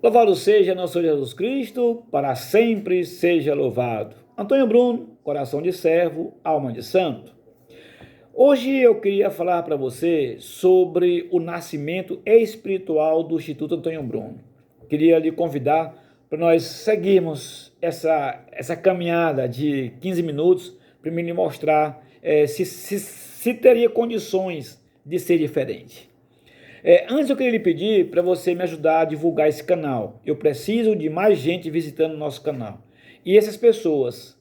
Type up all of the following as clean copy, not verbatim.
Louvado seja nosso Senhor Jesus Cristo, para sempre seja louvado. Antônio Bruno, coração de servo, alma de santo. Hoje eu queria falar para você sobre o nascimento espiritual do Instituto Antônio Bruno. Queria lhe convidar para nós seguirmos essa caminhada de 15 minutos para me lhe mostrar se teria condições de ser diferente. Antes eu queria lhe pedir para você me ajudar a divulgar esse canal. Eu preciso de mais gente visitando o nosso canal. E essas pessoas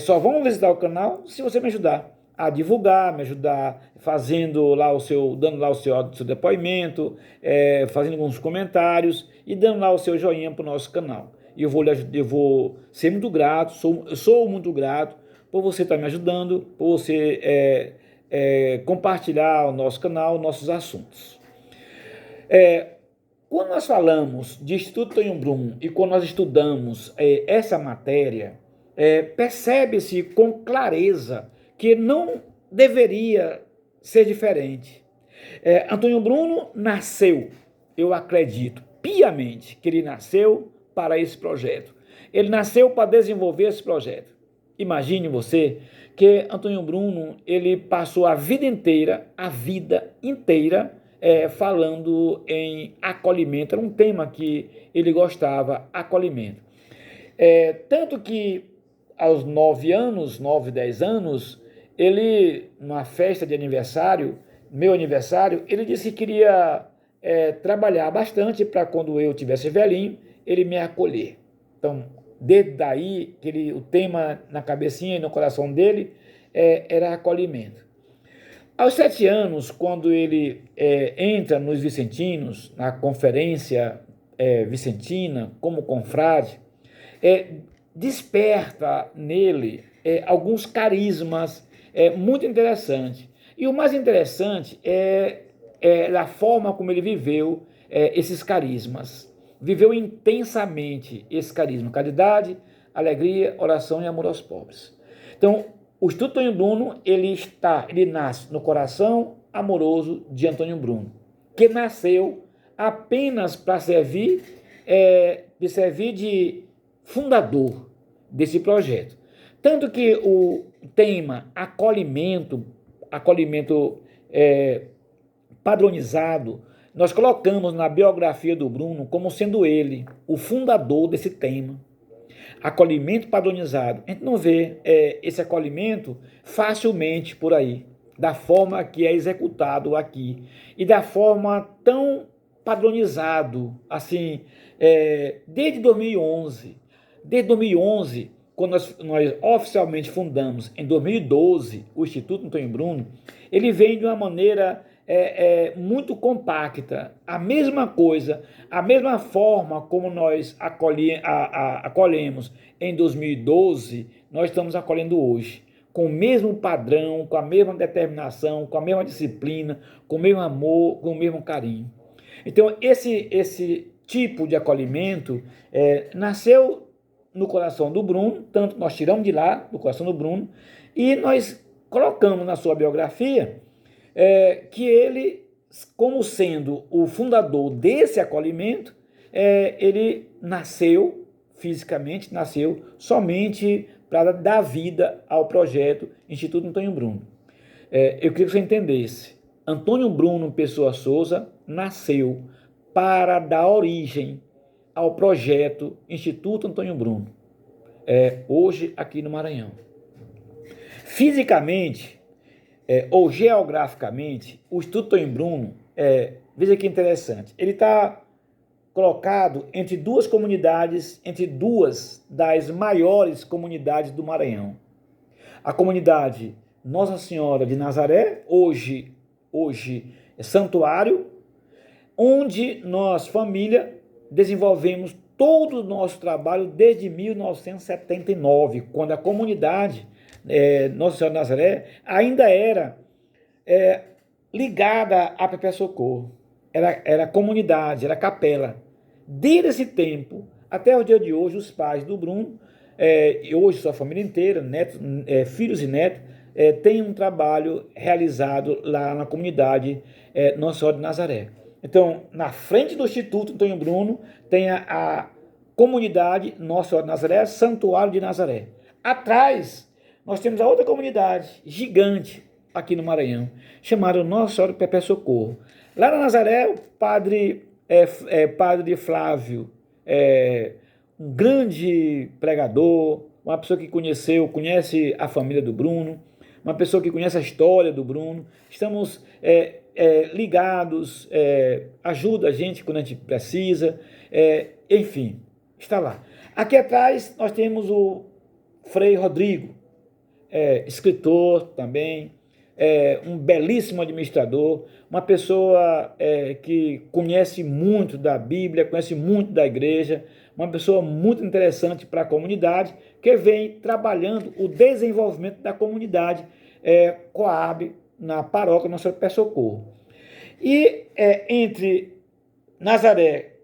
só vão visitar o canal se você me ajudar a divulgar, me ajudar fazendo lá dando lá o seu depoimento, fazendo alguns comentários e dando lá o seu joinha para o nosso canal. E eu vou ser muito grato, eu sou muito grato por você estar me ajudando, por você compartilhar o nosso canal, nossos assuntos. Quando nós falamos de Instituto Tonho Brum e quando nós estudamos essa matéria, percebe-se com clareza que não deveria ser diferente. Antônio Bruno nasceu, eu acredito piamente que ele nasceu para esse projeto. Ele nasceu para desenvolver esse projeto. Imagine você que Antônio Bruno ele passou a vida inteira, falando em acolhimento. Era um tema que ele gostava, acolhimento. Tanto que aos 9 anos, 9, 10 anos, ele, numa festa de aniversário, meu aniversário, ele disse que queria trabalhar bastante para quando eu tivesse velhinho, ele me acolher. Então, desde daí, o tema na cabecinha e no coração dele era acolhimento. Aos 7 anos, quando ele entra nos Vicentinos, na conferência vicentina, como confrade, desperta nele alguns carismas muito interessantes. E o mais interessante é a forma como ele viveu esses carismas. Viveu intensamente esse carisma: caridade, alegria, oração e amor aos pobres. Então, o Instituto Antônio Bruno, ele nasce no coração amoroso de Antônio Bruno, que nasceu apenas para servir de fundador desse projeto. Tanto que o tema acolhimento padronizado, nós colocamos na biografia do Bruno como sendo ele o fundador desse tema. Acolhimento padronizado. A gente não vê esse acolhimento facilmente por aí, da forma que é executado aqui e da forma tão padronizado, assim, desde 2011. Desde 2011, quando nós oficialmente fundamos, em 2012, o Instituto Antônio Bruno, ele vem de uma maneira muito compacta. A mesma coisa, a mesma forma como nós acolhemos em 2012, nós estamos acolhendo hoje, com o mesmo padrão, com a mesma determinação, com a mesma disciplina, com o mesmo amor, com o mesmo carinho. Então, esse tipo de acolhimento nasceu no coração do Bruno, tanto nós tiramos de lá, do coração do Bruno, e nós colocamos na sua biografia que ele, como sendo o fundador desse acolhimento, ele nasceu, fisicamente, nasceu somente para dar vida ao projeto Instituto Antônio Bruno. Eu queria que você entendesse, Antônio Bruno Pessoa Souza nasceu para dar origem ao projeto Instituto Antônio Bruno, hoje aqui no Maranhão. Fisicamente, ou geograficamente, o Instituto Antônio Bruno, veja que interessante, ele está colocado entre duas comunidades, entre duas das maiores comunidades do Maranhão. A comunidade Nossa Senhora de Nazaré, hoje é santuário, onde nós, família, desenvolvemos todo o nosso trabalho desde 1979, quando a comunidade Nossa Senhora de Nazaré ainda era ligada à Perpétua Socorro. Era comunidade, era capela. Desde esse tempo até o dia de hoje, os pais do Bruno, e hoje sua família inteira, netos, filhos e netos, têm um trabalho realizado lá na comunidade Nossa Senhora de Nazaré. Então, na frente do Instituto Antônio Bruno, tem a comunidade Nossa Senhora de Nazaré, Santuário de Nazaré. Atrás, nós temos a outra comunidade gigante aqui no Maranhão, chamada Nossa Senhora do Perpétuo Socorro. Lá na Nazaré, o padre Flávio, um grande pregador, uma pessoa que conhece a família do Bruno, uma pessoa que conhece a história do Bruno. Estamos ligados, ajuda a gente quando a gente precisa, enfim, está lá. Aqui atrás nós temos o Frei Rodrigo, escritor também, um belíssimo administrador, uma pessoa que conhece muito da Bíblia, conhece muito da igreja, uma pessoa muito interessante para a comunidade, que vem trabalhando o desenvolvimento da comunidade Coab, na paróquia Nossa Senhora do Perpétuo Socorro. E entre Nazaré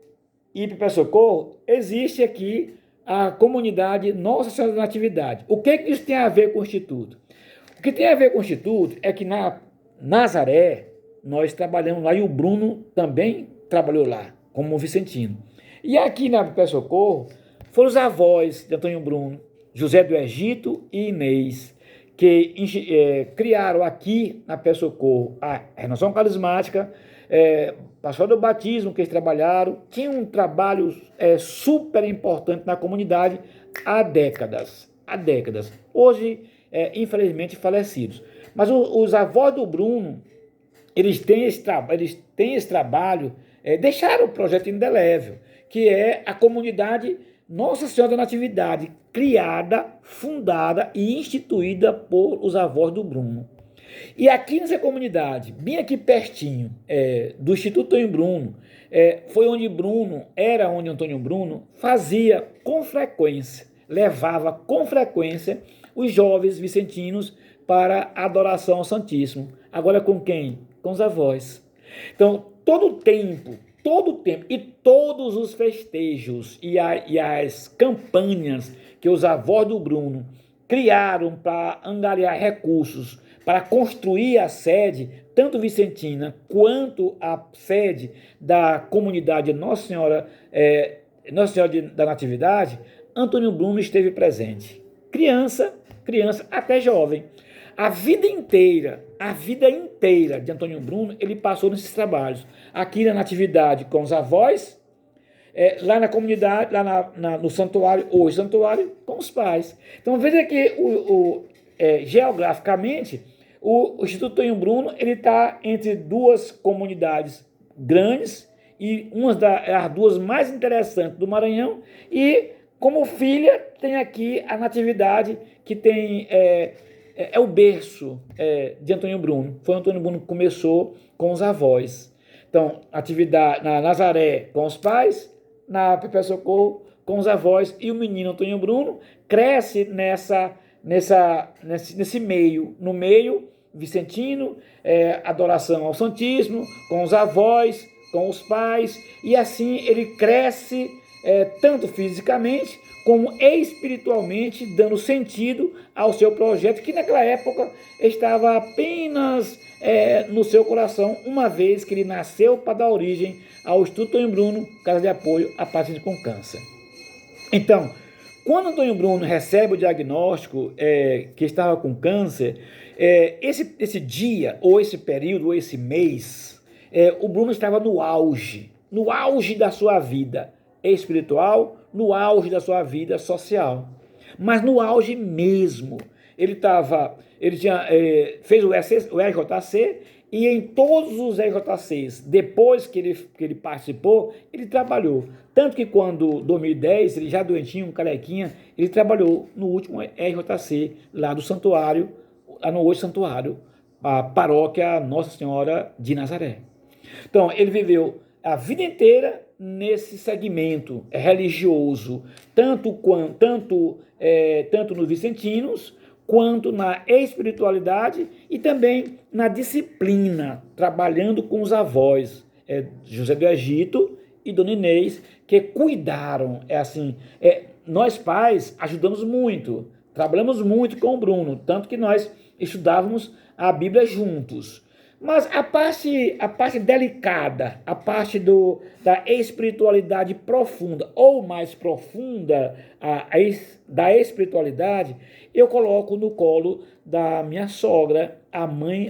e Perpétuo Socorro, existe aqui a comunidade Nossa Senhora da Natividade. O que isso tem a ver com o Instituto? O que tem a ver com o Instituto é que na Nazaré, nós trabalhamos lá, e o Bruno também trabalhou lá, como vicentino. E aqui na Perpétuo Socorro, foram os avós de Antônio Bruno, José do Egito e Inês, que criaram aqui na Perpétuo Socorro a renovação carismática, pastoral do batismo que eles trabalharam, tinham um trabalho super importante na comunidade há décadas. Hoje, infelizmente, falecidos. Mas os avós do Bruno, eles têm esse trabalho, deixaram o projeto indelével, que é a comunidade Nossa Senhora da Natividade, criada, fundada e instituída por os avós do Bruno. E aqui nessa comunidade, bem aqui pertinho do Instituto Antônio Bruno, foi onde Antônio Bruno fazia com frequência, levava com frequência os jovens vicentinos para a adoração ao Santíssimo. Agora com quem? Com os avós. Então, todo o tempo e todos os festejos e as campanhas que os avós do Bruno criaram para angariar recursos para construir a sede, tanto vicentina quanto a sede da comunidade Nossa Senhora da Natividade, Antônio Bruno esteve presente. Criança até jovem. A vida inteira de Antônio Bruno, ele passou nesses trabalhos. Aqui na Natividade com os avós, lá na comunidade, lá no santuário, hoje santuário, com os pais. Então veja que geograficamente, o Instituto Antônio Bruno está entre duas comunidades grandes, e as duas mais interessantes do Maranhão, e como filha tem aqui a Natividade, que tem o berço de Antônio Bruno. Foi Antônio Bruno que começou com os avós. Então, atividade na Nazaré com os pais, na Perpétuo Socorro com os avós, e o menino Antônio Bruno cresce nesse meio, no meio vicentino, adoração ao Santíssimo, com os avós, com os pais, e assim ele cresce tanto fisicamente como espiritualmente, dando sentido ao seu projeto, que naquela época estava apenas no seu coração, uma vez que ele nasceu para dar origem ao Instituto Antônio Bruno, Casa de Apoio a Pacientes com Câncer. Então, quando Antônio Bruno recebe o diagnóstico que estava com câncer, esse dia, ou esse período, ou esse mês, o Bruno estava no auge da sua vida espiritual, no auge da sua vida social, mas no auge mesmo. Ele fez o EJC, e em todos os EJCs, depois que ele participou, ele trabalhou. Tanto que quando, em 2010, ele já doentinho, um carequinha, ele trabalhou no último EJC, lá do santuário, lá no hoje santuário, a paróquia Nossa Senhora de Nazaré. Então, ele viveu a vida inteira nesse segmento religioso, tanto nos vicentinos, quanto na espiritualidade e também na disciplina, trabalhando com os avós, José do Egito e Dona Inês, que cuidaram. Nós pais ajudamos muito, trabalhamos muito com o Bruno, tanto que nós estudávamos a Bíblia juntos. Mas a parte delicada, a parte da espiritualidade profunda, ou mais profunda da espiritualidade, eu coloco no colo da minha sogra, a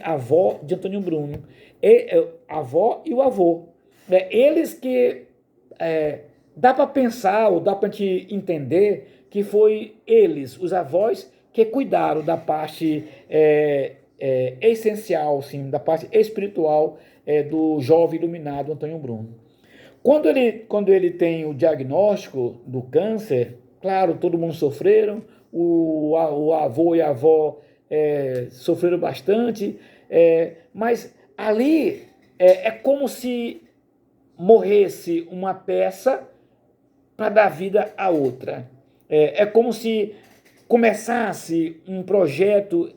avó de Antônio Bruno, a avó e o avô. Eles que dá para pensar, ou dá para te entender, que foi eles, os avós, que cuidaram da parte essencial, sim, da parte espiritual do jovem iluminado Antônio Bruno. Quando ele tem o diagnóstico do câncer, claro, todo mundo sofreram, o avô e a avó sofreram bastante, mas ali é como se morresse uma peça para dar vida a outra. É como se começasse um projeto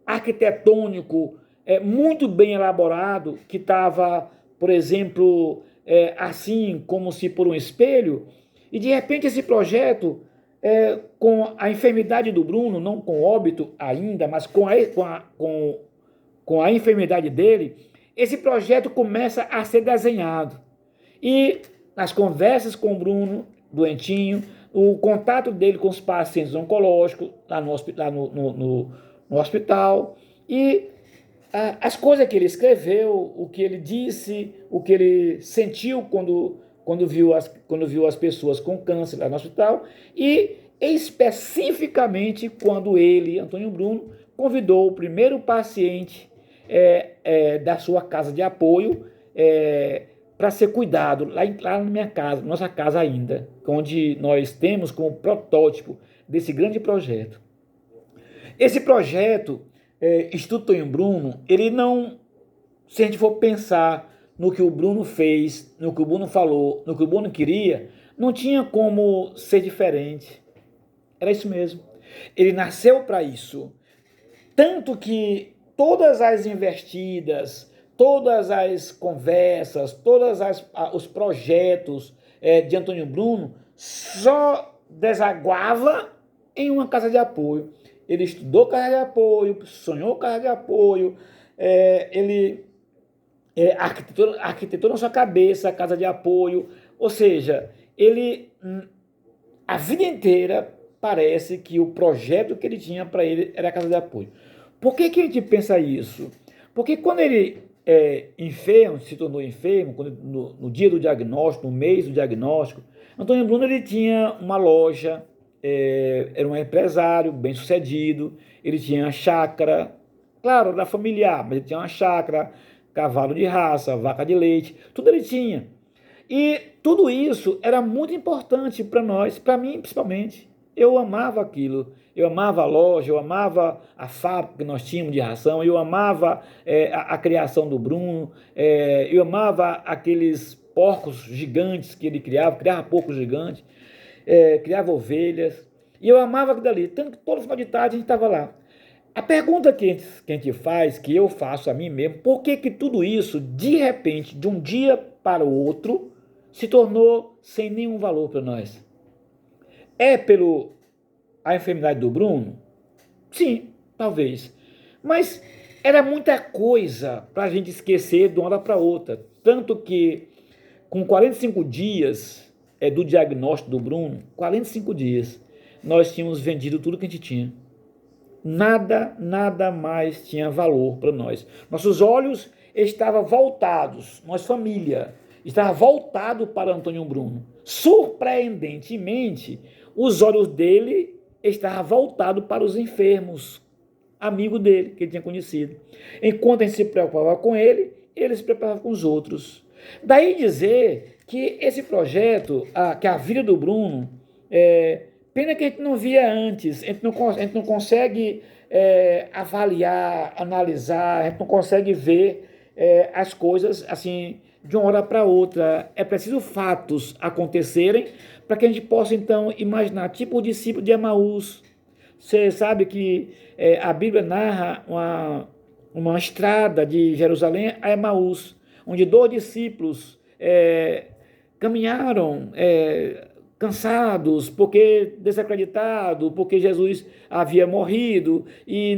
arquitetônico muito bem elaborado, que estava, por exemplo, assim como se por um espelho, e de repente esse projeto, com a enfermidade do Bruno, não com óbito ainda, mas com a enfermidade dele, esse projeto começa a ser desenhado. E nas conversas com o Bruno, doentinho, o contato dele com os pacientes oncológicos lá no hospital, e as coisas que ele escreveu, o que ele disse, o que ele sentiu quando viu as pessoas com câncer lá no hospital, e especificamente quando ele, Antônio Bruno, convidou o primeiro paciente da sua casa de apoio para ser cuidado lá na minha casa, nossa casa ainda, onde nós temos como protótipo desse grande projeto. Esse projeto, Instituto Tonho Bruno, ele não, se a gente for pensar no que o Bruno fez, no que o Bruno falou, no que o Bruno queria, não tinha como ser diferente. Era isso mesmo. Ele nasceu para isso. Tanto que todas as investidas, todas as conversas, os projetos de Antônio Bruno só desaguava em uma casa de apoio. Ele estudou casa de apoio, sonhou casa de apoio, ele arquitetou na sua cabeça a casa de apoio, ou seja, ele a vida inteira parece que o projeto que ele tinha para ele era a casa de apoio. Por que a gente pensa isso? Porque quando ele se tornou enfermo, no dia do diagnóstico, no mês do diagnóstico, Antônio Bruno ele tinha uma loja, era um empresário bem sucedido, ele tinha chácara, claro, era familiar, mas ele tinha uma chácara, cavalo de raça, vaca de leite, tudo ele tinha. E tudo isso era muito importante para nós, para mim principalmente. Eu amava aquilo, eu amava a loja, eu amava a fábrica que nós tínhamos de ração, eu amava a criação do Bruno, eu amava aqueles porcos gigantes que ele criava porcos gigantes, criava ovelhas, e eu amava aquilo dali, tanto que todo final de tarde a gente estava lá. A pergunta que a gente faz, que eu faço a mim mesmo, por que tudo isso, de repente, de um dia para o outro, se tornou sem nenhum valor para nós? É pelo a enfermidade do Bruno? Sim, talvez. Mas era muita coisa para a gente esquecer de uma hora para outra. Tanto que, com 45 dias do diagnóstico do Bruno, 45 dias, nós tínhamos vendido tudo que a gente tinha. Nada mais tinha valor para nós. Nossos olhos estavam voltados, nós família, estava voltado para Antônio Bruno. Surpreendentemente, os olhos dele estavam voltados para os enfermos, amigo dele, que ele tinha conhecido. Enquanto a gente se preocupava com ele, ele se preocupava com os outros. Daí dizer que esse projeto, que a vida do Bruno, pena que a gente não via antes, a gente não consegue avaliar, analisar, a gente não consegue ver as coisas assim de uma hora para outra. É preciso fatos acontecerem para que a gente possa então imaginar, tipo o discípulo de Emaús. Você sabe que a Bíblia narra uma estrada de Jerusalém a Emaús, onde 2 discípulos caminharam cansados, porque desacreditado, porque Jesus havia morrido e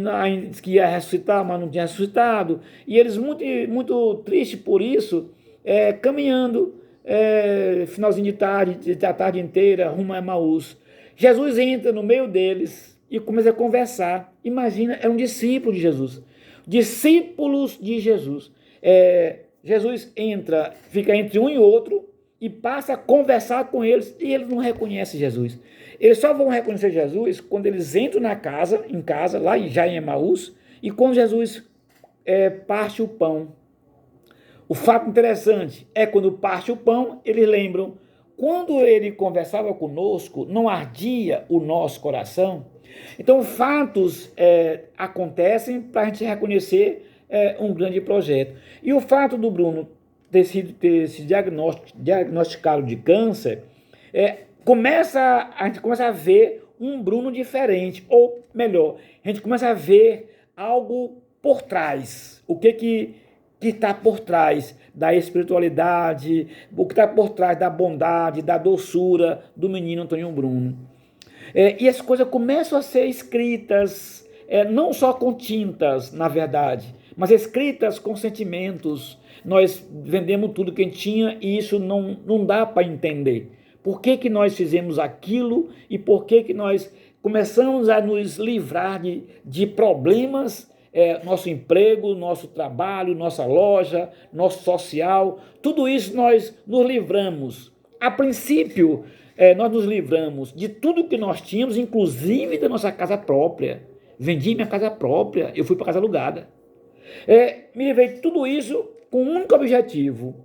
que ia ressuscitar, mas não tinha ressuscitado, e eles muito, muito tristes por isso, caminhando, finalzinho de tarde, a tarde inteira, rumo a Emaús. Jesus entra no meio deles e começa a conversar. Imagina, é um discípulo de Jesus, discípulos de Jesus. Jesus entra, fica entre um e outro, e passa a conversar com eles, e eles não reconhecem Jesus. Eles só vão reconhecer Jesus quando eles entram em casa, lá já em Emaús, e quando Jesus parte o pão. O fato interessante é quando parte o pão, eles lembram, quando ele conversava conosco, não ardia o nosso coração. Então, fatos acontecem para a gente reconhecer um grande projeto. E o fato do Bruno ter se diagnosticado de câncer, a gente começa a ver um Bruno diferente, ou melhor, a gente começa a ver algo por trás. O que está por trás da espiritualidade, o que está por trás da bondade, da doçura do menino Antônio Bruno. E as coisas começam a ser escritas, não só com tintas, na verdade, mas escritas com sentimentos. Nós vendemos tudo que a gente tinha e isso não dá para entender. Por que nós fizemos aquilo e por que nós começamos a nos livrar de problemas, nosso emprego, nosso trabalho, nossa loja, nosso social, tudo isso nós nos livramos. A princípio, nós nos livramos de tudo que nós tínhamos, inclusive da nossa casa própria. Vendi minha casa própria, eu fui para casa alugada. Me livrei de tudo isso com um único objetivo,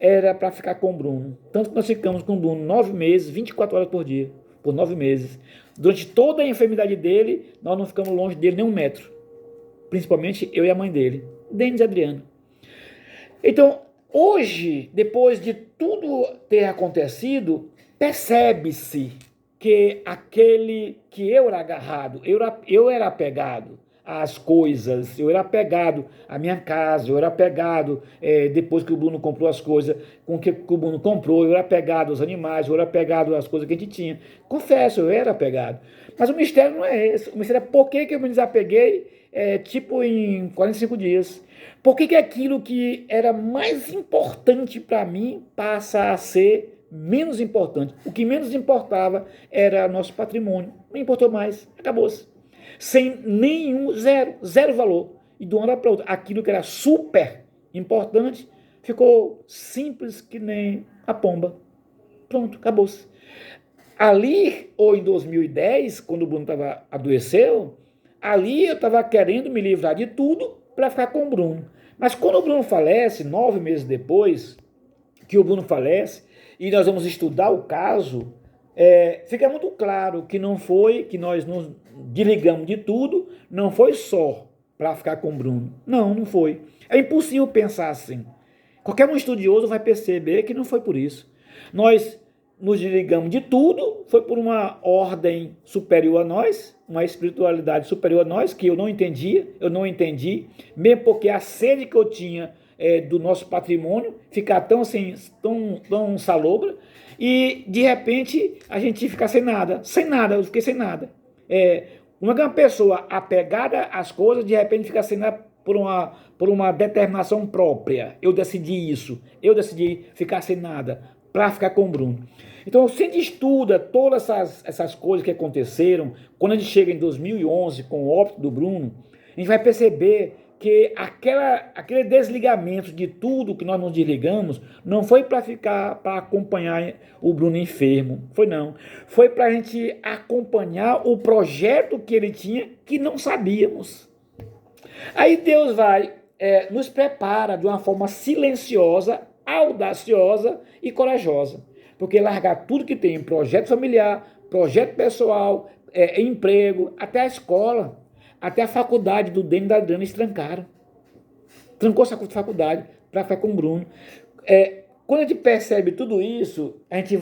era para ficar com o Bruno. Tanto que nós ficamos com o Bruno 9 meses, 24 horas por dia, por 9 meses. Durante toda a enfermidade dele, nós não ficamos longe dele nem um metro. Principalmente eu e a mãe dele, Denis e Adriano. Então, hoje, depois de tudo ter acontecido, percebe-se que aquele que eu era agarrado, eu era apegado às coisas, eu era apegado à minha casa, eu era apegado, depois que o Bruno comprou as coisas, com o que o Bruno comprou, eu era apegado aos animais, eu era apegado às coisas que a gente tinha. Confesso, eu era apegado. Mas o mistério não é esse. O mistério é por que eu me desapeguei, tipo em 45 dias. Por que aquilo que era mais importante para mim passa a ser menos importante? O que menos importava era nosso patrimônio. Não importou mais, acabou-se. Sem nenhum, zero valor. E de uma hora para outra, aquilo que era super importante ficou simples que nem a pomba. Pronto, acabou-se. Ali, ou em 2010, quando o Bruno adoeceu, ali eu estava querendo me livrar de tudo para ficar com o Bruno. Mas quando o Bruno falece, 9 meses depois que o Bruno falece, e nós vamos estudar o caso, fica muito claro que não foi que nós nos desligamos de tudo, não foi só para ficar com o Bruno. Não foi. É impossível pensar assim. Qualquer um estudioso vai perceber que não foi por isso. Nós nos desligamos de tudo, foi por uma ordem superior a nós, uma espiritualidade superior a nós, que eu não entendi, mesmo porque a sede que eu tinha do nosso patrimônio ficar tão assim, tão salobra, e de repente a gente fica sem nada, eu fiquei sem nada. Uma pessoa apegada às coisas, de repente fica sem nada por uma determinação própria. Eu decidi ficar sem nada, para ficar com o Bruno. Então, se a gente estuda todas essas coisas que aconteceram, quando a gente chega em 2011, com o óbito do Bruno, a gente vai perceber que aquele desligamento de tudo que nós nos desligamos não foi para acompanhar o Bruno enfermo, foi para a gente acompanhar o projeto que ele tinha, que não sabíamos. Aí Deus nos prepara de uma forma silenciosa, audaciosa e corajosa, porque largar tudo que tem, projeto familiar, projeto pessoal, emprego, até a escola, até a faculdade do Denis e da Adriana, eles trancou essa faculdade para ficar com o Bruno. Quando a gente percebe tudo isso, a gente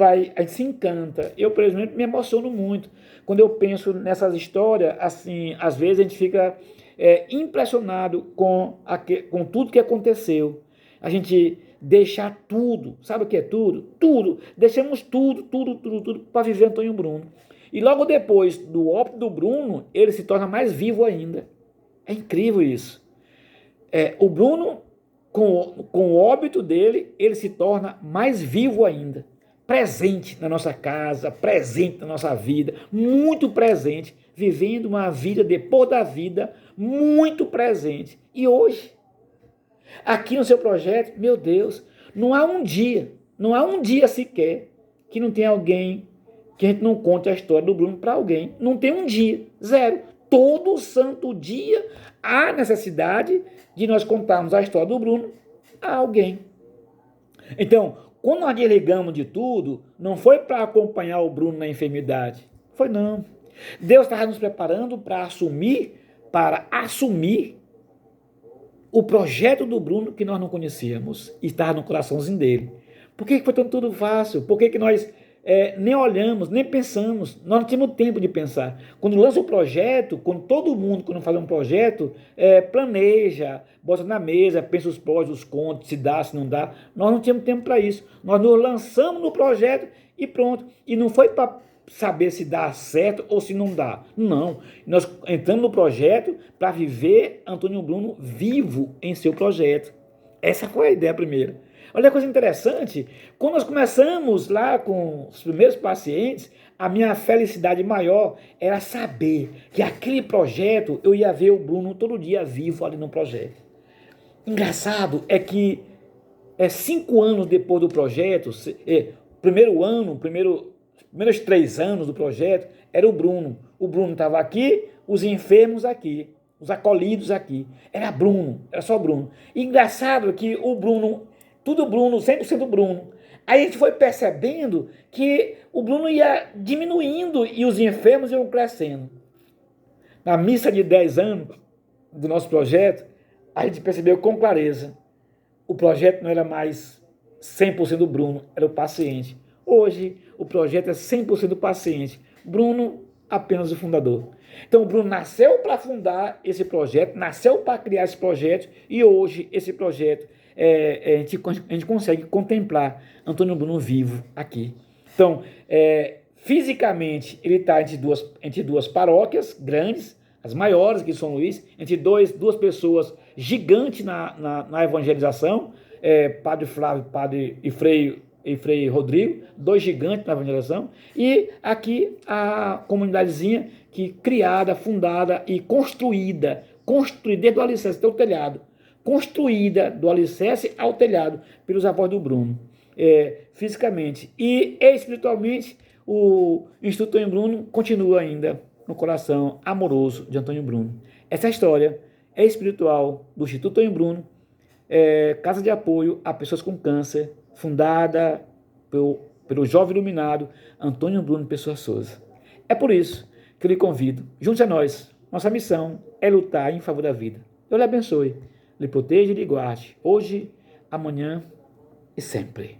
se encanta. Eu, por exemplo, me emociono muito quando eu penso nessas histórias. Assim, às vezes a gente fica impressionado com tudo que aconteceu. A gente deixar tudo. Sabe o que é tudo? Tudo. Deixamos tudo para viver Antônio Bruno. E logo depois do óbito do Bruno, ele se torna mais vivo ainda. É incrível isso. O Bruno, com o óbito dele, ele se torna mais vivo ainda. Presente na nossa casa, presente na nossa vida, muito presente, vivendo uma vida depois da vida, muito presente. E hoje, aqui no seu projeto, meu Deus, não há um dia sequer que não tenha alguém, que a gente não conte a história do Bruno para alguém. Não tem um dia, zero. Todo santo dia há necessidade de nós contarmos a história do Bruno a alguém. Então, quando nós desligamos de tudo, não foi para acompanhar o Bruno na enfermidade. Foi não. Deus estava nos preparando para assumir o projeto do Bruno que nós não conhecíamos e estava no coraçãozinho dele. Por que foi tudo fácil? Por que nós nem olhamos, nem pensamos? Nós não tínhamos tempo de pensar. Quando lança o projeto, quando faz um projeto, planeja, bota na mesa, pensa os prós, os contras, se dá, se não dá. Nós não tínhamos tempo para isso. Nós nos lançamos no projeto e pronto. E não foi para saber se dá certo ou se não dá. Não. Nós entramos no projeto para viver Antônio Bruno vivo em seu projeto. Essa foi a ideia primeira. Olha a coisa interessante, quando nós começamos lá com os primeiros pacientes, a minha felicidade maior era saber que aquele projeto, eu ia ver o Bruno todo dia vivo ali no projeto. Engraçado é que 5 anos depois do projeto, primeiros 3 anos do projeto, era o Bruno. O Bruno estava aqui, os enfermos aqui, os acolhidos aqui. Era Bruno, era só Bruno. E engraçado é que o Bruno, tudo Bruno, 100% Bruno. Aí a gente foi percebendo que o Bruno ia diminuindo e os enfermos iam crescendo. Na missa de 10 anos do nosso projeto, a gente percebeu com clareza, o projeto não era mais 100% Bruno, era o paciente. Hoje, o projeto é 100% paciente. Bruno, apenas o fundador. Então, o Bruno nasceu para fundar esse projeto, nasceu para criar esse projeto, e hoje, esse projeto, a gente consegue contemplar Antônio Bruno vivo aqui. Então, fisicamente, ele está entre duas paróquias grandes, as maiores que São Luís, entre duas pessoas gigantes na evangelização, Padre Flávio, Padre e Frei Rodrigo, 2 gigantes na evangelização, e aqui a comunidadezinha criada, fundada e construída desde o alicerce até o telhado, construída do alicerce ao telhado pelos avós do Bruno, fisicamente e espiritualmente. O Instituto Antônio Bruno continua ainda no coração amoroso de Antônio Bruno. Essa história é espiritual do Instituto Antônio Bruno, casa de apoio a pessoas com câncer, fundada pelo jovem iluminado Antônio Bruno Pessoa Souza. É por isso que eu lhe convido, junte a nós. Nossa missão é lutar em favor da vida. Deus lhe abençoe, lhe proteja e lhe guarde, hoje, amanhã e sempre.